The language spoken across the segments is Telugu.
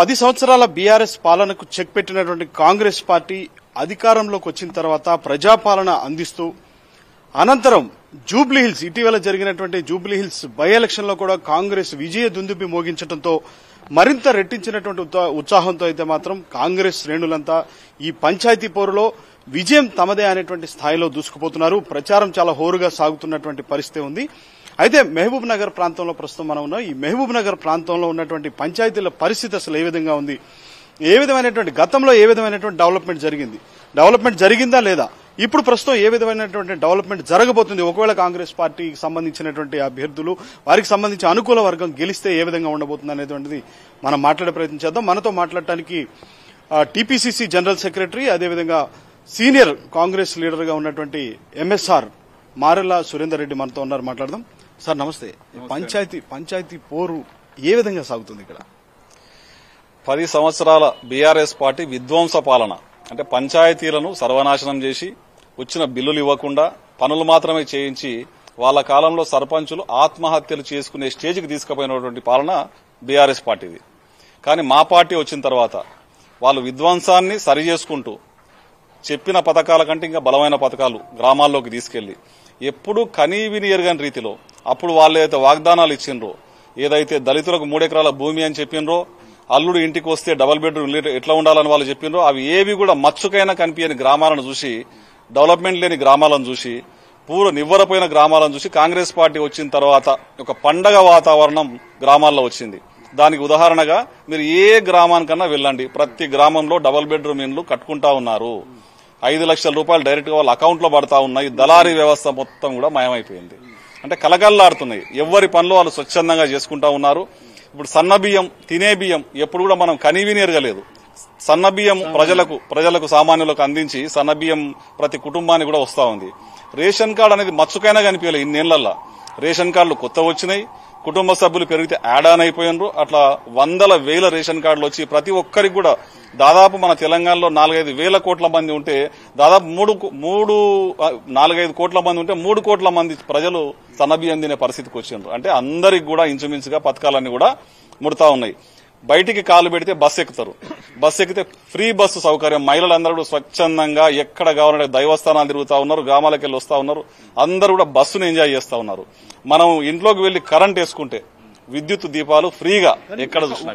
10 సంవత్సరాల బీఆర్ఎస్ పాలనకు చెక్ పెట్టినటువంటి కాంగ్రెస్ పార్టీ అధికారంలోకి వచ్చిన తర్వాత ప్రజాపాలన అందిస్తూ అనంతరం జూబ్లీహిల్స్ ఇటీవల జరిగినటువంటి జూబ్లీహిల్స్ బై ఎలక్షన్ లో కూడా కాంగ్రెస్ విజయ దుందుబి మోగించడంతో మరింత రెట్టించినటువంటి ఉత్సాహంతో అయితే మాత్రం కాంగ్రెస్ శ్రేణులంతా ఈ పంచాయతీ పోరులో విజయం తమదే అనేటువంటి స్థాయిలో దూసుకుపోతున్నారు. ప్రచారం చాలా హోరుగా సాగుతున్నటువంటి పరిస్థితి ఉంది. అయితే మహబూబ్ నగర్ ప్రాంతంలో ప్రస్తుతం మనం ఉన్నాం. ఈ మహబూబ్ నగర్ ప్రాంతంలో ఉన్నటువంటి పంచాయతీల పరిస్థితి అసలు ఏ విధంగా ఉంది, ఏ విధమైనటువంటి గతంలో ఏ విధమైనటువంటి డెవలప్మెంట్ జరిగిందా లేదా, ఇప్పుడు ప్రస్తుతం ఏ విధమైనటువంటి డెవలప్మెంట్ జరగబోతుంది, ఒకవేళ కాంగ్రెస్ పార్టీకి సంబంధించినటువంటి అభ్యర్థులు వారికి సంబంధించి అనుకూల వర్గం గెలిస్తే ఏ విధంగా ఉండబోతుంది అనేటువంటిది మనం మాట్లాడే ప్రయత్నం చేద్దాం. మనతో మాట్లాడటానికి టీపీసీసీ జనరల్ సెక్రటరీ, అదేవిధంగా సీనియర్ కాంగ్రెస్ లీడర్ గా ఉన్నటువంటి ఎంఎస్ఆర్ మారెల్ల సురేందర్ రెడ్డి మనతో ఉన్నారు. మాట్లాడదాం. సార్ నమస్తే. పంచాయతీ పోరు ఏ విధంగా సాగుతుంది ఇక్కడ? 10 సంవత్సరాల బీఆర్ఎస్ పార్టీ విధ్వంస పాలన, అంటే పంచాయతీలను సర్వనాశనం చేసి వచ్చిన బిల్లులు ఇవ్వకుండా పనులు మాత్రమే చేయించి వాళ్ళ కాలంలో సర్పంచులు ఆత్మహత్యలు చేసుకునే స్టేజ్కి తీసుకుపోయినటువంటి పాలన బీఆర్ఎస్ పార్టీది. కానీ మా పార్టీ వచ్చిన తర్వాత వాళ్ళు విధ్వంసాన్ని సరి చేసుకుంటూ చెప్పిన పథకాల కంటే ఇంకా బలమైన పథకాలు గ్రామాల్లోకి తీసుకెళ్లి ఎప్పుడూ కనీవిని ఎరగని రీతిలో అప్పుడు వాళ్ళు ఏదైతే వాగ్దానాలు ఇచ్చిండ్రో, ఏదైతే దళితులకు 3 ఎకరాల భూమి అని చెప్పినరో, అల్లుడు ఇంటికి వస్తే డబుల్ బెడ్రూమ్ ఎట్లా ఉండాలని వాళ్ళు చెప్పినరో, అవి ఏవి కూడా మచ్చుకైనా కనిపించని గ్రామాలను చూసి, డెవలప్మెంట్ లేని గ్రామాలను చూసి, నివ్వరపోయిన గ్రామాలను చూసి కాంగ్రెస్ పార్టీ వచ్చిన తర్వాత ఒక పండగ వాతావరణం గ్రామాల్లో వచ్చింది. దానికి ఉదాహరణగా మీరు ఏ గ్రామానికన్నా వెళ్ళండి, ప్రతి గ్రామంలో డబుల్ బెడ్రూమ్ ఇండ్లు కట్టుకుంటా ఉన్నారు. 5 లక్షల రూపాయలు డైరెక్ట్ గా వాళ్ళ అకౌంట్ లో పడతా ఉన్నాయి. దళారీ వ్యవస్థ మొత్తం కూడా మాయమైపోయింది. అంటే కలకల్లాడుతున్నాయి. ఎవరి పనులు వాళ్ళు స్వచ్ఛందంగా చేసుకుంటా ఉన్నారు. ఇప్పుడు సన్న బియ్యం, తినే బియ్యం ఎప్పుడు కూడా మనం కనీవిని ఎరగలేదు. సన్న బియ్యం ప్రజలకు సామాన్యులకు అందించి సన్న బియ్యం ప్రతి కుటుంబానికి కూడా వస్తా ఉంది. రేషన్ కార్డు అనేది మచ్చుకైనా కనిపించలేదు. ఇన్నేళ్లలో రేషన్ కార్డులు కొత్త వచ్చినాయి. కుటుంబ సభ్యులు పెరిగితే యాడ్ ఆన్ అయిపోయినారు. అట్లా వందల వేల రేషన్ కార్డులు వచ్చి ప్రతి ఒక్కరికి కూడా దాదాపు మన తెలంగాణలో 4-5 వేల కోట్ల మంది ఉంటే దాదాపు 4-5 కోట్ల మంది ఉంటే 3 కోట్ల మంది ప్రజలు సన్నబియ్యం తినే పరిస్థితికి వచ్చిండ్రు. అంటే అందరికి కూడా ఇంచుమించుగా పథకాలన్నీ కూడా ముడతా ఉన్నాయి. బయటికి కాలు పెడితే బస్సు ఎక్కుతారు. బస్సు ఎక్కితే ఫ్రీ బస్సు సౌకర్యం. మహిళలందరూ స్వచ్ఛందంగా ఎక్కడ కావాలంటే దైవస్థానాలు తిరుగుతా ఉన్నారు, గ్రామాలకు వెళ్లి వస్తా ఉన్నారు. అందరూ కూడా బస్సును ఎంజాయ్ చేస్తా ఉన్నారు. మనం ఇంట్లోకి వెళ్లి కరెంట్ వేసుకుంటే విద్యుత్ దీపాలు ఫ్రీగా ఎక్కడ చూసినా.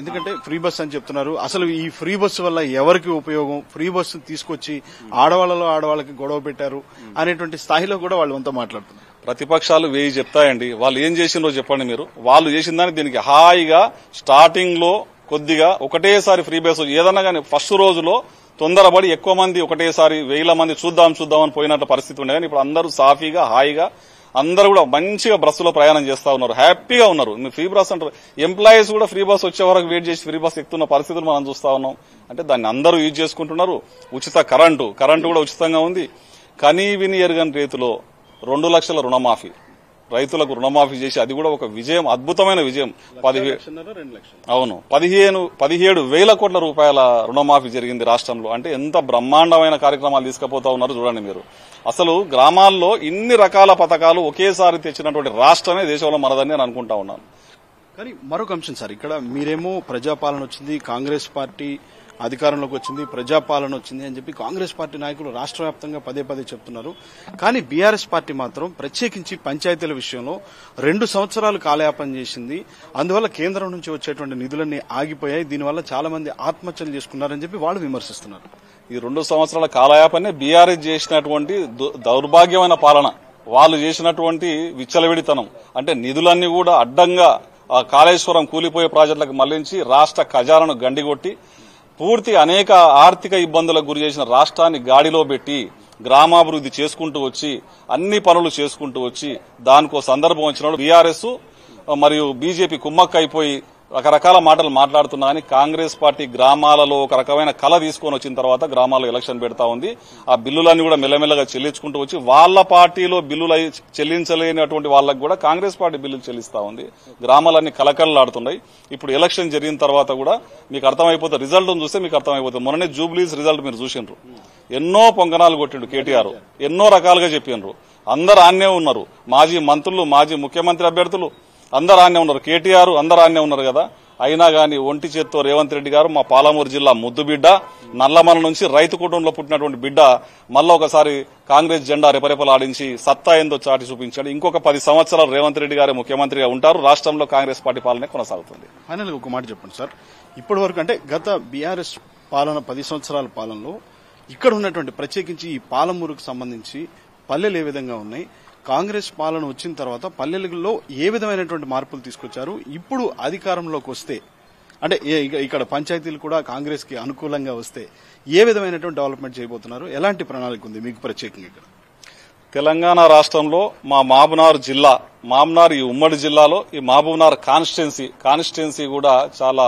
ఎందుకంటే ఫ్రీ బస్ అని చెప్తున్నారు. అసలు ఈ ఫ్రీ బస్సు వల్ల ఎవరికి ఉపయోగం? ఫ్రీ బస్సు తీసుకొచ్చి ఆడవాళ్ళకి గొడవ పెట్టారు అనేటువంటి స్థాయిలో కూడా వాళ్ళు అంతా మాట్లాడుతున్నారు. ప్రతిపక్షాలు 1000 చెప్తాయండి. వాళ్ళు ఏం చేసిందో చెప్పండి మీరు. వాళ్ళు చేసిన దాన్ని దీనికి హాయిగా స్టార్టింగ్ లో కొద్దిగా ఒకటేసారి ఫ్రీ బస్ ఏదన్నా కానీ ఫస్ట్ రోజులో తొందరపడి ఎక్కువ మంది ఒకటేసారి 1000 మంది చూద్దాం అని పోయినట్టు పరిస్థితి ఉండే. కానీ ఇప్పుడు అందరూ సాఫీగా హాయిగా అందరూ కూడా మంచిగా బస్సులో ప్రయాణం చేస్తా ఉన్నారు, హ్యాపీగా ఉన్నారు. ఫ్రీ బస్ అంటారు. ఎంప్లాయీస్ కూడా ఫ్రీ బస్ వచ్చే వరకు వెయిట్ చేసి ఫ్రీ బస్ ఎక్కుతున్న పరిస్థితులు మనం చూస్తా ఉన్నాం. అంటే దాన్ని అందరూ యూజ్ చేసుకుంటున్నారు. ఉచిత కరెంటు కూడా ఉచితంగా ఉంది. కనీవిని ఎరగని రీతిలో 2 లక్షల రుణమాఫీ, రైతులకు రుణమాఫీ చేసి అది కూడా ఒక విజయం, అద్భుతమైన విజయం. 17,000 కోట్ల రూపాయల రుణమాఫీ జరిగింది రాష్ట్రంలో. అంటే ఎంత బ్రహ్మాండమైన కార్యక్రమాలు తీసుకుపోతా ఉన్నారు చూడండి మీరు. అసలు గ్రామాల్లో ఇన్ని రకాల పథకాలు ఒకేసారి తెచ్చినటువంటి రాష్ట్రమే దేశంలో మనదని నేను అనుకుంటా ఉన్నాను. కానీ మరొక అంశం సార్, ఇక్కడ మీరేమో ప్రజాపాలన వచ్చింది, కాంగ్రెస్ పార్టీ అధికారంలోకి వచ్చింది, ప్రజాపాలన వచ్చింది అని చెప్పి కాంగ్రెస్ పార్టీ నాయకులు రాష్ట్ర వ్యాప్తంగా పదే చెప్తున్నారు. కానీ బీఆర్ఎస్ పార్టీ మాత్రం ప్రత్యేకించి పంచాయతీల విషయంలో 2 సంవత్సరాలు కాలయాపన చేసింది. అందువల్ల కేంద్రం నుంచి వచ్చేటువంటి నిధులన్నీ ఆగిపోయాయి. దీనివల్ల చాలా మంది ఆత్మహత్యలు చేసుకున్నారని చెప్పి వాళ్ళు విమర్శిస్తున్నారు. ఈ 2 సంవత్సరాల కాలయాపనే బీఆర్ఎస్ చేసినటువంటి దౌర్భాగ్యమైన పాలన, వాళ్ళు చేసినటువంటి విచ్చలవిడితనం. అంటే నిధులన్నీ కూడా అడ్డంగా కాళేశ్వరం కూలిపోయే ప్రాజెక్టులకు మళ్లించి రాష్ట్ర ఖజానాను గండిగొట్టి పూర్తి అనేక ఆర్థిక ఇబ్బందులకు గురి చేసిన రాష్ట్రాన్ని గాడిలో పెట్టి గ్రామాభివృద్ధి చేసుకుంటూ వచ్చి అన్ని పనులు చేసుకుంటూ వచ్చి దానికో సందర్భం వచ్చినప్పుడు బీఆర్ఎస్ మరియు బీజేపీ కుమ్మక్క అయిపోయి రకరకాల మాటలు మాట్లాడుతున్నా కానీ కాంగ్రెస్ పార్టీ గ్రామాలలో ఒక రకమైన కళ తీసుకొని వచ్చిన తర్వాత గ్రామాల్లో ఎలక్షన్ పెడతా ఉంది. ఆ బిల్లులన్నీ కూడా మెల్లమెల్లగా చెల్లించుకుంటూ వచ్చి వాళ్ళ పార్టీలో బిల్లులు చెల్లించలేనటువంటి వాళ్ళకు కూడా కాంగ్రెస్ పార్టీ బిల్లులు చెల్లిస్తా ఉంది. గ్రామాలన్నీ కలకలలాడుతున్నాయి. ఇప్పుడు ఎలక్షన్ జరిగిన తర్వాత కూడా మీకు అర్థమైపోతుంది. రిజల్ట్ చూస్తే మీకు అర్థమైపోతుంది. మొన్ననే జూబ్లీస్ రిజల్ట్ మీరు చూసిండ్రు. ఎన్నో పొంగనాలు కొట్టిండు కేటీఆర్, ఎన్నో రకాలుగా చెప్పిండ్రు. అందరు ఆన్నే ఉన్నారు. మాజీ మంత్రులు, మాజీ ముఖ్యమంత్రి అభ్యర్థులు అందరు ఆన్నే ఉన్నారు, కేటీఆర్ అందరు ఆన్నే ఉన్నారు కదా. అయినా గాని ఒంటి చేత్తో రేవంత్ రెడ్డి గారు మా పాలమూరు జిల్లా ముద్దు బిడ్డ, నల్లమల నుంచి రైతు కుటుంబంలో పుట్టినటువంటి బిడ్డ మళ్ళా ఒకసారి కాంగ్రెస్ జెండా రెపరెపలాడించి సత్తా ఏందో చాటి చూపించాడు. ఇంకొక 10 సంవత్సరాలు రేవంత్ రెడ్డి గారే ముఖ్యమంత్రిగా ఉంటారు. రాష్ట్రంలో కాంగ్రెస్ పార్టీ పాలనే కొనసాగుతుంది. ఫైనల్ ఒక మాట చెప్పండి సార్, ఇప్పటి వరకు అంటే గత బీఆర్ఎస్ పాలన 10 సంవత్సరాల పాలనలో ఇక్కడ ఉన్నటువంటి ప్రత్యేకించి ఈ పాలమూరుకు సంబంధించి పల్లెలు ఏ విధంగా ఉన్నాయి, కాంగ్రెస్ పాలన వచ్చిన తర్వాత పల్లెలలో ఏ విధమైనటువంటి మార్పులు తీసుకొచ్చారు, ఇప్పుడు అధికారంలోకి వస్తే అంటే ఇక్కడ పంచాయతీలు కూడా కాంగ్రెస్ కి అనుకూలంగా వస్తే ఏ విధమైనటువంటి డెవలప్మెంట్ చేయబోతున్నారు, ఎలాంటి ప్రణాళిక ఉంది మీకు ప్రత్యేకంగా ఇక్కడ? తెలంగాణ రాష్ట్రంలో మా మహబూబ్నగర్ జిల్లా, ఈ ఉమ్మడి జిల్లాలో ఈ మహబూబ్నగర్ కాన్స్టిట్యున్సీ కూడా చాలా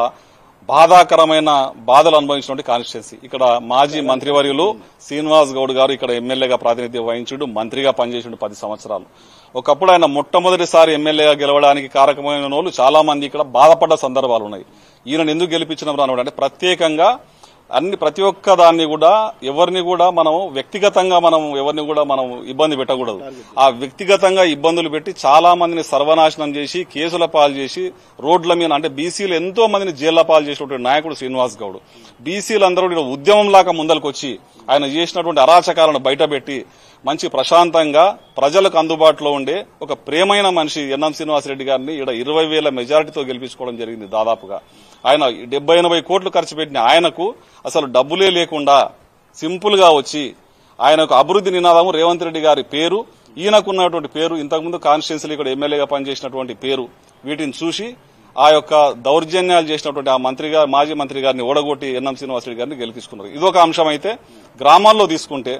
బాధాకరమైన బాధలు అనుభవించినటువంటి కాన్స్టిట్యున్సీ. ఇక్కడ మాజీ మంత్రివర్యులు శ్రీనివాస్ గౌడ్ గారు ఇక్కడ ఎమ్మెల్యేగా ప్రాతినిధ్యం వహించుడు, మంత్రిగా పనిచేసిండు 10 సంవత్సరాలు. ఒకప్పుడు ఆయన మొట్టమొదటిసారి ఎమ్మెల్యేగా గెలవడానికి కారకమైన వాళ్ళు చాలా మంది ఇక్కడ బాధపడ్డ సందర్భాలు ఉన్నాయి. ఈయనను ఎందుకు గెలిపించినాం రాను అంటే ప్రత్యేకంగా ప్రతి ఒక్క దాన్ని కూడా ఎవరిని కూడా మనం వ్యక్తిగతంగా ఎవరిని కూడా మనం ఇబ్బంది పెట్టకూడదు. ఆ వ్యక్తిగతంగా ఇబ్బందులు పెట్టి చాలా మందిని సర్వనాశనం చేసి కేసుల పాలు చేసి రోడ్ల మీద అంటే బీసీలు ఎంతో మందిని జైళ్ల పాలు చేసినటువంటి నాయకుడు శ్రీనివాస్ గౌడ్. బీసీలందరూ ఉద్యమం లాగా ముందలకొచ్చి ఆయన చేసినటువంటి అరాచకాలను బయటపెట్టి మంచి ప్రశాంతంగా ప్రజలకు అందుబాటులో ఉండే ఒక ప్రేమైన మనిషి ఎన్ఎం శ్రీనివాసరెడ్డి గారిని ఇక్కడ 20,000 మెజారిటీతో గెలిపించుకోవడం జరిగింది. దాదాపుగా ఆయన 70-80 కోట్లు ఖర్చు పెట్టిన ఆయనకు అసలు డబ్బులే లేకుండా సింపుల్ గా వచ్చి ఆయనకు అభివృద్ధి నినాదము రేవంత్ రెడ్డి గారి పేరు, ఈయనకున్నటువంటి పేరు, ఇంతకుముందు కాన్స్టిట్యున్సీలో ఇక్కడ ఎమ్మెల్యేగా పనిచేసినటువంటి పేరు, వీటిని చూసి ఆ యొక్క దౌర్జన్యాలు చేసినటువంటి ఆ మాజీ మంత్రి గారిని ఓడగొట్టి ఎన్ఎం శ్రీనివాసరెడ్డి గారిని గెలిపించుకున్నారు. ఇదొక అంశం. అయితే గ్రామాల్లో తీసుకుంటే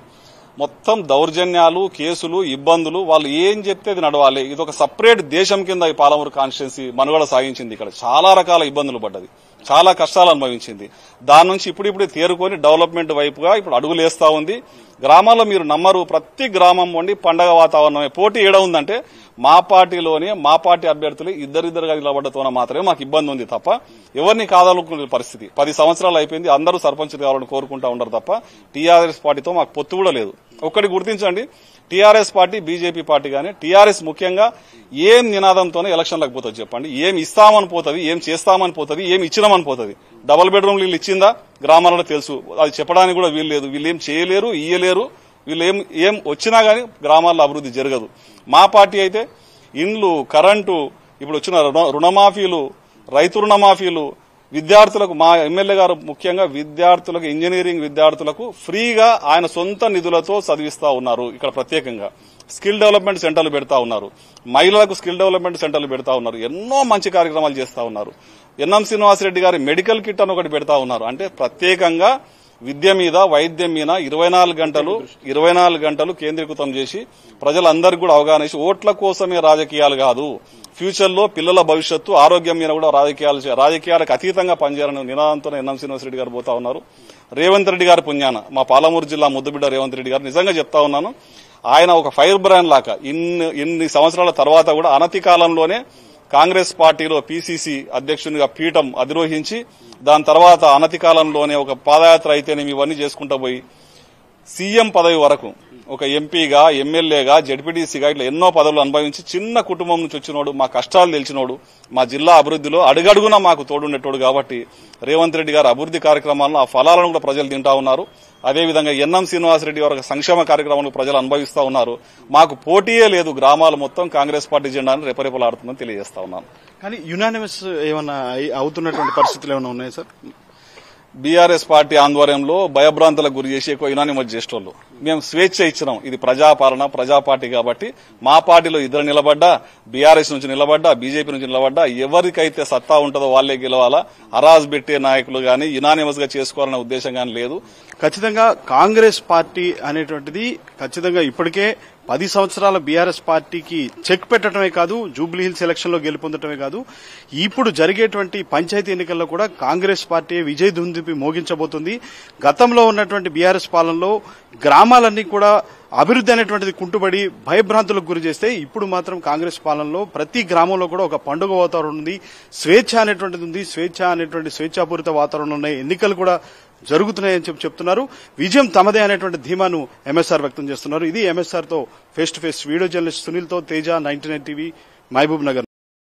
మొత్తం దౌర్జన్యాలు, కేసులు, ఇబ్బందులు, వాళ్ళు ఏం చెప్తే అది నడవాలి. ఇదొక సపరేట్ దేశం కింద ఈ పాలమూరు కాన్స్టిట్యున్సీ మనుగడ సాగించింది. ఇక్కడ చాలా రకాల ఇబ్బందులు పడ్డది, చాలా కష్టాలు అనుభవించింది. దాని నుంచి ఇప్పుడిప్పుడే తేరుకొని డెవలప్మెంట్ వైపుగా ఇప్పుడు అడుగులేస్తా ఉంది. గ్రామాల్లో మీరు నమ్మరు, ప్రతి గ్రామం వండి పండగ వాతావరణమే. పోటీ ఏడ ఉందంటే మా పార్టీ అభ్యర్థులు ఇద్దరిద్దరుగా నిలబడ్డతోన మాత్రమే మాకు ఇబ్బంది ఉంది తప్ప ఎవరిని కాదనుకునే పరిస్థితి. 10 సంవత్సరాలు అయిపోయింది, అందరూ సర్పంచ్ కావాలని కోరుకుంటా ఉండరు తప్ప టీఆర్ఎస్ పార్టీతో మాకు పొత్తు కూడా లేదు. ఒక్కటి గుర్తించండి, టీఆర్ఎస్ పార్టీ, బీజేపీ పార్టీ గానీ టీఆర్ఎస్ ముఖ్యంగా ఏం నినాదంతోనే ఎలక్షన్లకు పోతుంది చెప్పండి? ఏం ఇస్తామని పోతుంది, ఏం చేస్తామని పోతుంది, ఏం ఇచ్చినామని పోతుంది? డబుల్ బెడ్రూమ్ ఇల్లు ఇచ్చిందా గ్రామాలలో తెలుసు, అది చెప్పడానికి కూడా వీలు లేదు. వీళ్ళు ఏం చేయలేరు, ఇయ్యలేరు. వీళ్ళు ఏం వచ్చినా గానీ గ్రామాల్లో అభివృద్ధి జరగదు. మా పార్టీ అయితే ఇండ్లు, కరెంటు, ఇప్పుడు వచ్చిన రుణమాఫీలు, రైతు రుణమాఫీలు, విద్యార్థులకు మా ఎమ్మెల్యే గారు ముఖ్యంగా విద్యార్థులకు, ఇంజనీరింగ్ విద్యార్థులకు ఫ్రీగా ఆయన సొంత నిధులతో చదివిస్తా ఉన్నారు. ఇక్కడ ప్రత్యేకంగా స్కిల్ డెవలప్మెంట్ సెంటర్లు పెడతా ఉన్నారు, మహిళలకు స్కిల్ డెవలప్మెంట్ సెంటర్లు పెడతా ఉన్నారు, ఎన్నో మంచి కార్యక్రమాలు చేస్తా ఉన్నారు. ఎన్ఎం శ్రీనివాసరెడ్డి గారి మెడికల్ కిట్ అని ఒకటి పెడతా ఉన్నారు. అంటే ప్రత్యేకంగా విద్య మీద, వైద్యం మీద 24 గంటలు కేంద్రీకృతం చేసి ప్రజలందరికీ కూడా అవగాహన చేసి ఓట్ల కోసమే రాజకీయాలు కాదు, ఫ్యూచర్ లో పిల్లల భవిష్యత్తు, ఆరోగ్యం మీద కూడా రాజకీయాలకు అతీతంగా పనిచేయాలని నినాదంతో ఎన్ఎం శ్రీనివాసరెడ్డి గారు పోతా ఉన్నారు. రేవంత్ రెడ్డి గారి పుణ్యాన మా పాలమూరు జిల్లా ముద్దుబిడ్డ రేవంత్ రెడ్డి గారు నిజంగా చెప్తా ఉన్నాను, ఆయన ఒక ఫైర్ బ్రాండ్ లాగా ఇన్ని సంవత్సరాల తర్వాత కూడా అనతి కాలంలోనే కాంగ్రెస్ పార్టీలో పీసీసీ అధ్యక్షునిగా పీఠం అధిరోహించి దాని తర్వాత అనతి కాలంలోనే ఒక పాదయాత్ర అయితేనేమి ఇవన్నీ చేసుకుంటూ పోయి సీఎం పదవి వరకు ఒక ఎంపీగా, ఎమ్మెల్యేగా, జడ్పీటీసీగా ఇట్లా ఎన్నో పదవులు అనుభవించి చిన్న కుటుంబం నుంచి వచ్చినోడు, మా కష్టాలు తెలిసినోడు, మా జిల్లా అభివృద్ధిలో అడుగడుగునా మాకు తోడుండేటోడు. కాబట్టి రేవంత్ రెడ్డి గారు అభివృద్ధి కార్యక్రమాలను, ఆ ఫలాలను కూడా ప్రజలు తింటా ఉన్నారు. అదేవిధంగా ఎన్ఎం శ్రీనివాసరెడ్డి గారు సంక్షేమ కార్యక్రమాలను ప్రజలు అనుభవిస్తా ఉన్నారు. మాకు పోటీయే లేదు, గ్రామాలు మొత్తం కాంగ్రెస్ పార్టీ జెండాను రెపరెపలాడుతుందని తెలియజేస్తా ఉన్నాను. కానీ యునానిమస్ ఏమన్నా అవుతున్నటువంటి పరిస్థితులు ఏమైనా ఉన్నాయా సార్? బీఆర్ఎస్ పార్టీ ఆధ్వర్యంలో భయభ్రాంతులకు గురి చేసి ఎక్కువ యునానిమస్ చేసేటోళ్ళు. మేము స్వేచ్ఛ ఇచ్చినాం, ఇది ప్రజాపాలన, ప్రజా పార్టీ కాబట్టి మా పార్టీలో ఇద్దరు నిలబడ్డా, బీఆర్ఎస్ నుంచి నిలబడ్డా, బీజేపీ నుంచి నిలబడ్డా, ఎవరికైతే సత్తా ఉంటుందో వాళ్లే గెలవాలా, హరాజ్ పెట్టే నాయకులు గానీ యునానిమస్ గా చేసుకోవాలనే ఉద్దేశం గానీ లేదు. ఖచ్చితంగా కాంగ్రెస్ పార్టీ అనేటువంటిది ఖచ్చితంగా ఇప్పటికే 10 సంవత్సరాల బీఆర్ఎస్ పార్టీకి చెక్ పెట్టడమే కాదు, జూబ్లీ హిల్స్ ఎలక్షన్ లో గెలుపొందటమే కాదు, ఇప్పుడు జరిగేటువంటి పంచాయతీ ఎన్నికల్లో కూడా కాంగ్రెస్ పార్టీ విజయ దుందుపి మోగించబోతుంది. గతంలో ఉన్నటువంటి బీఆర్ఎస్ పాలనలో గ్రామాలన్నీ కూడా అభివృద్ధి అనేటువంటిది కుంటుబడి భయభ్రాంతులకు గురి చేస్తే ఇప్పుడు మాత్రం కాంగ్రెస్ పాలనలో ప్రతి గ్రామంలో కూడా ఒక పండుగ వాతావరణం ఉంది, స్వేచ్ఛ అనేటువంటిది ఉంది, స్వేచ్ఛాపూరిత వాతావరణం ఉన్నాయి, ఎన్నికలు కూడా జరుగుతున్నాయని చెప్తున్నారు. విజయం తమదే అనేటువంటి ధీమాను ఎంఎస్ఆర్ వ్యక్తం చేస్తున్నారు. ఇది ఎంఎస్ఆర్ తో face to face video journalist Sunil తో తేజ, 99 టీవీ, మహబూబ్ నగర్.